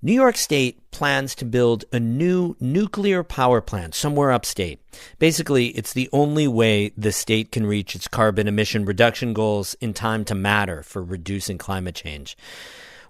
New York State plans to build a new nuclear power plant somewhere upstate. Basically, it's the only way the state can reach its carbon emission reduction goals in time to matter for reducing climate change.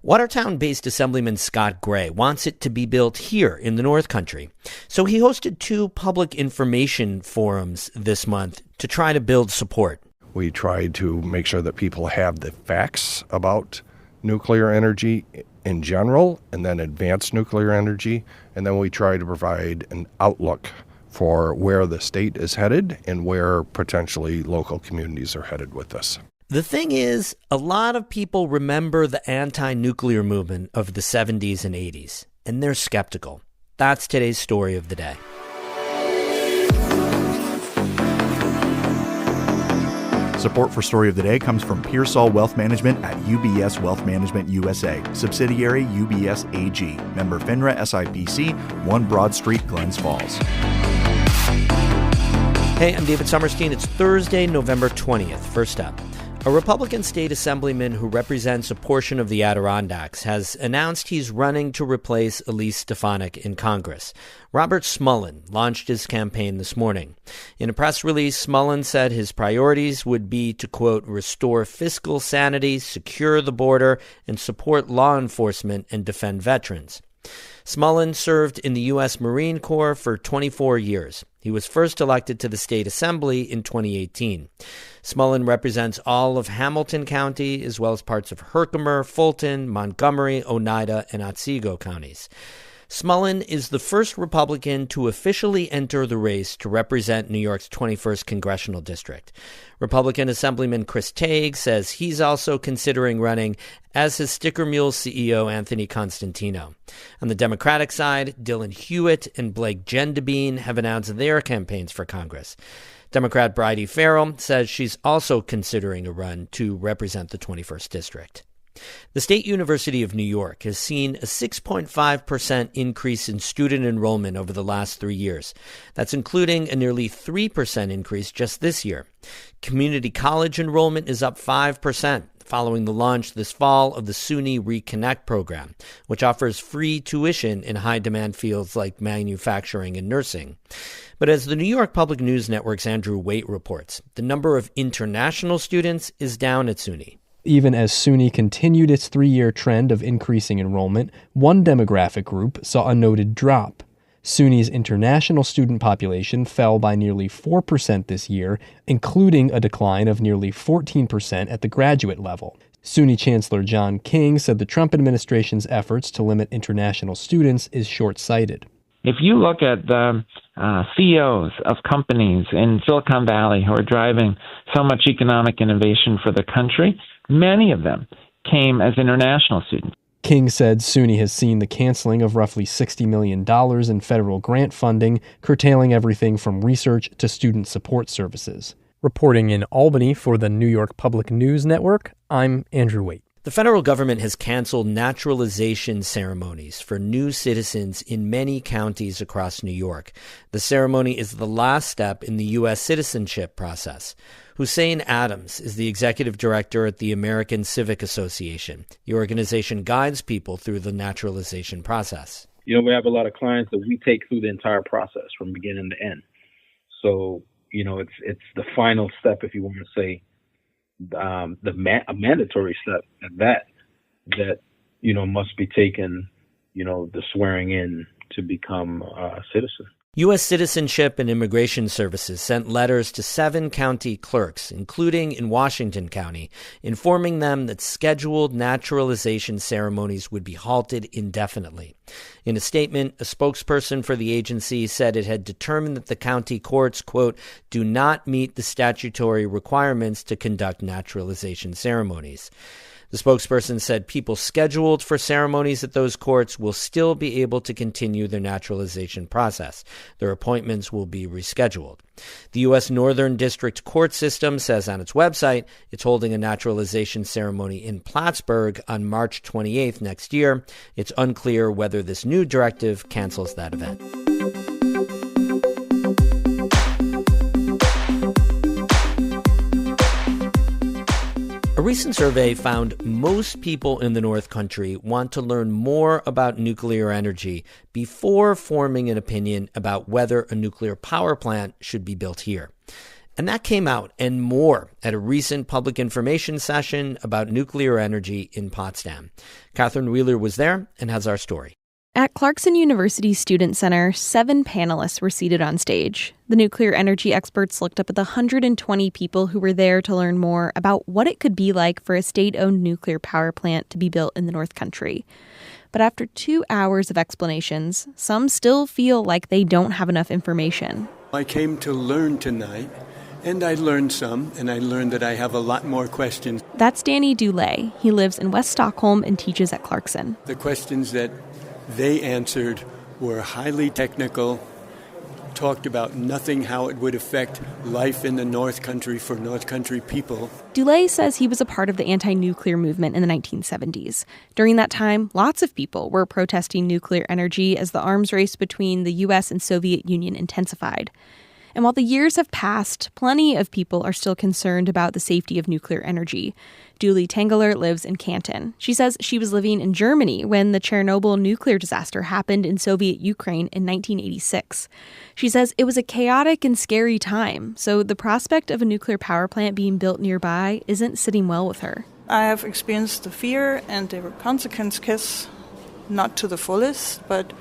Watertown-based Assemblyman Scott Gray wants it to be built here in the North Country. So he hosted 2 public information forums this month to try to build support. We tried to make sure that people have the facts about nuclear energy in general, and then advanced nuclear energy, and then we try to provide an outlook for where the state is headed and where potentially local communities are headed with this. The thing is, a lot of people remember the anti-nuclear movement of the 70s and 80s, and they're skeptical. That's today's story of the day. Support for Story of the Day comes from Pearsall Wealth Management at UBS Wealth Management USA, subsidiary UBS AG, member FINRA SIPC, 1 Broad Street, Glens Falls. Hey, I'm David Sommerstein. It's Thursday, November 20th. First up, a Republican state assemblyman who represents a portion of the Adirondacks has announced he's running to replace Elise Stefanik in Congress. Robert Smullen launched his campaign this morning. In a press release, Smullen said his priorities would be to, quote, restore fiscal sanity, secure the border, and support law enforcement and defend veterans. Smullen served in the U.S. Marine Corps for 24 years. He was first elected to the state assembly in 2018. Smullen represents all of Hamilton County, as well as parts of Herkimer, Fulton, Montgomery, Oneida, and Otsego counties. Smullen is the first Republican to officially enter the race to represent New York's 21st congressional district. Republican Assemblyman Chris Tague says he's also considering running, as his Sticker Mule CEO Anthony Constantino. On the Democratic side, Dylan Hewitt and Blake Gendebine have announced their campaigns for Congress. Democrat Bridie Farrell says she's also considering a run to represent the 21st district. The State University of New York has seen a 6.5% increase in student enrollment over the last 3 years. That's including a nearly 3% increase just this year. Community college enrollment is up 5%, following the launch this fall of the SUNY Reconnect program, which offers free tuition in high-demand fields like manufacturing and nursing. But as the New York Public News Network's Andrew Waite reports, the number of international students is down at SUNY. Even as SUNY continued its 3-year trend of increasing enrollment, one demographic group saw a noted drop. SUNY's international student population fell by nearly 4% this year, including a decline of nearly 14% at the graduate level. SUNY Chancellor John King said the Trump administration's efforts to limit international students is short-sighted. If you look at the CEOs of companies in Silicon Valley who are driving so much economic innovation for the country, many of them came as international students. King said SUNY has seen the canceling of roughly $60 million in federal grant funding, curtailing everything from research to student support services. Reporting in Albany for the New York Public News Network, I'm Andrew Waite. The federal government has canceled naturalization ceremonies for new citizens in many counties across New York. The ceremony is the last step in the U.S. citizenship process. Hussein Adams is the executive director at the American Civic Association. The organization guides people through the naturalization process. You know, we have a lot of clients that we take through the entire process from beginning to end. So, you know, it's the final step, if you want to say, a mandatory step at that, you know, must be taken, you know, the swearing in to become a citizen. U.S. Citizenship and Immigration Services sent letters to 7 county clerks, including in Washington County, informing them that scheduled naturalization ceremonies would be halted indefinitely. In a statement, a spokesperson for the agency said it had determined that the county courts, quote, do not meet the statutory requirements to conduct naturalization ceremonies. The spokesperson said people scheduled for ceremonies at those courts will still be able to continue their naturalization process. Their appointments will be rescheduled. The U.S. Northern District Court System says on its website it's holding a naturalization ceremony in Plattsburgh on March 28th next year. It's unclear whether this new directive cancels that event. A recent survey found most people in the North Country want to learn more about nuclear energy before forming an opinion about whether a nuclear power plant should be built here. And that came out and more at a recent public information session about nuclear energy in Potsdam. Catherine Wheeler was there and has our story. At Clarkson University's Student Center, 7 panelists were seated on stage. The nuclear energy experts looked up at the 120 people who were there to learn more about what it could be like for a state-owned nuclear power plant to be built in the North Country. But after 2 hours of explanations, some still feel like they don't have enough information. I came to learn tonight, and I learned some, and I learned that I have a lot more questions. That's Danny Dulé. He lives in West Stockholm and teaches at Clarkson. The questions that they answered were highly technical, talked about nothing how it would affect life in the North Country for North Country people. Dulé says he was a part of the anti-nuclear movement in the 1970s. During that time, lots of people were protesting nuclear energy as the arms race between the U.S. and Soviet Union intensified. And while the years have passed, plenty of people are still concerned about the safety of nuclear energy. Julie Tengler lives in Canton. She says she was living in Germany when the Chernobyl nuclear disaster happened in Soviet Ukraine in 1986. She says it was a chaotic and scary time, so the prospect of a nuclear power plant being built nearby isn't sitting well with her. I have experienced the fear and the consequences, not to the fullest, but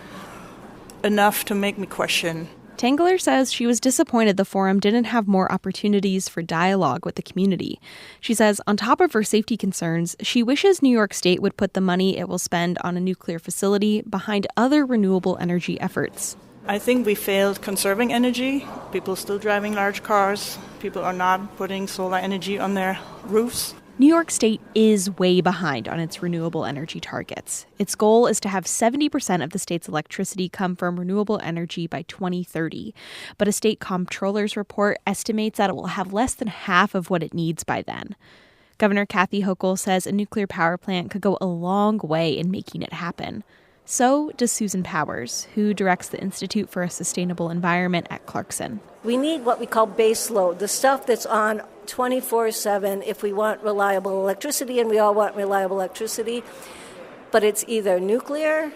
enough to make me question. Tengler says she was disappointed the forum didn't have more opportunities for dialogue with the community. She says on top of her safety concerns, she wishes New York State would put the money it will spend on a nuclear facility behind other renewable energy efforts. I think we failed conserving energy. People are still driving large cars. People are not putting solar energy on their roofs. New York State is way behind on its renewable energy targets. Its goal is to have 70% of the state's electricity come from renewable energy by 2030. But a state comptroller's report estimates that it will have less than half of what it needs by then. Governor Kathy Hochul says a nuclear power plant could go a long way in making it happen. So does Susan Powers, who directs the Institute for a Sustainable Environment at Clarkson. We need what we call base load, the stuff that's on 24/7 if we want reliable electricity, and we all want reliable electricity. But it's either nuclear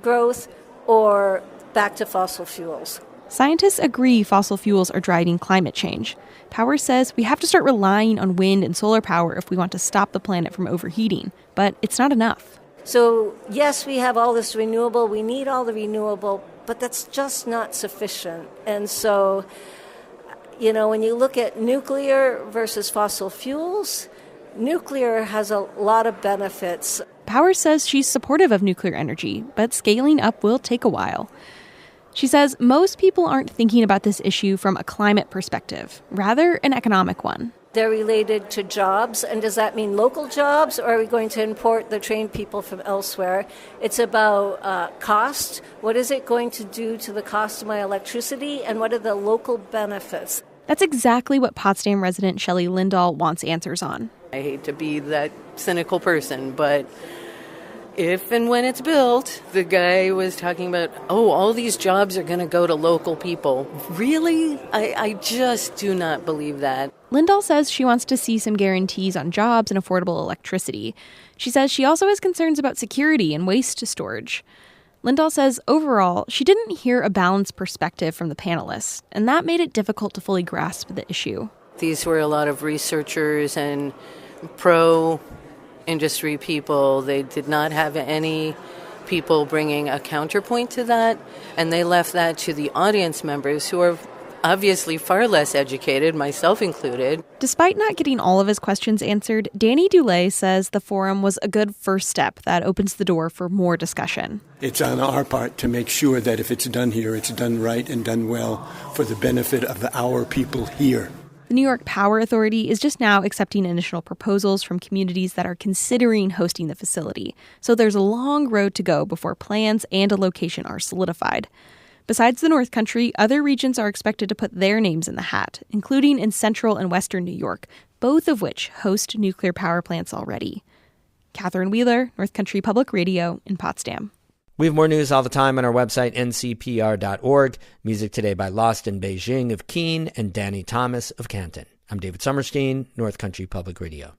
growth or back to fossil fuels. Scientists agree fossil fuels are driving climate change. Powers says we have to start relying on wind and solar power if we want to stop the planet from overheating, but it's not enough. So, yes, we have all this renewable, we need all the renewable, but that's just not sufficient. And so, you know, when you look at nuclear versus fossil fuels, nuclear has a lot of benefits. Powers says she's supportive of nuclear energy, but scaling up will take a while. She says most people aren't thinking about this issue from a climate perspective, rather an economic one. They're related to jobs, and does that mean local jobs, or are we going to import the trained people from elsewhere? It's about cost. What is it going to do to the cost of my electricity, and what are the local benefits? That's exactly what Potsdam resident Shelley Lindahl wants answers on. I hate to be that cynical person, but if and when it's built, the guy was talking about, all these jobs are going to go to local people. Really? I just do not believe that. Lindahl says she wants to see some guarantees on jobs and affordable electricity. She says she also has concerns about security and waste storage. Lindahl says overall, she didn't hear a balanced perspective from the panelists, and that made it difficult to fully grasp the issue. These were a lot of researchers and pro-industry people. They did not have any people bringing a counterpoint to that, and they left that to the audience members who are obviously far less educated, myself included. Despite not getting all of his questions answered, Danny Dulé says the forum was a good first step that opens the door for more discussion. It's on our part to make sure that if it's done here, it's done right and done well for the benefit of our people here. The New York Power Authority is just now accepting initial proposals from communities that are considering hosting the facility. So there's a long road to go before plans and a location are solidified. Besides the North Country, other regions are expected to put their names in the hat, including in central and western New York, both of which host nuclear power plants already. Catherine Wheeler, North Country Public Radio in Potsdam. We have more news all the time on our website, ncpr.org. Music today by Lost in Beijing of Keene and Danny Thomas of Canton. I'm David Summerstein, North Country Public Radio.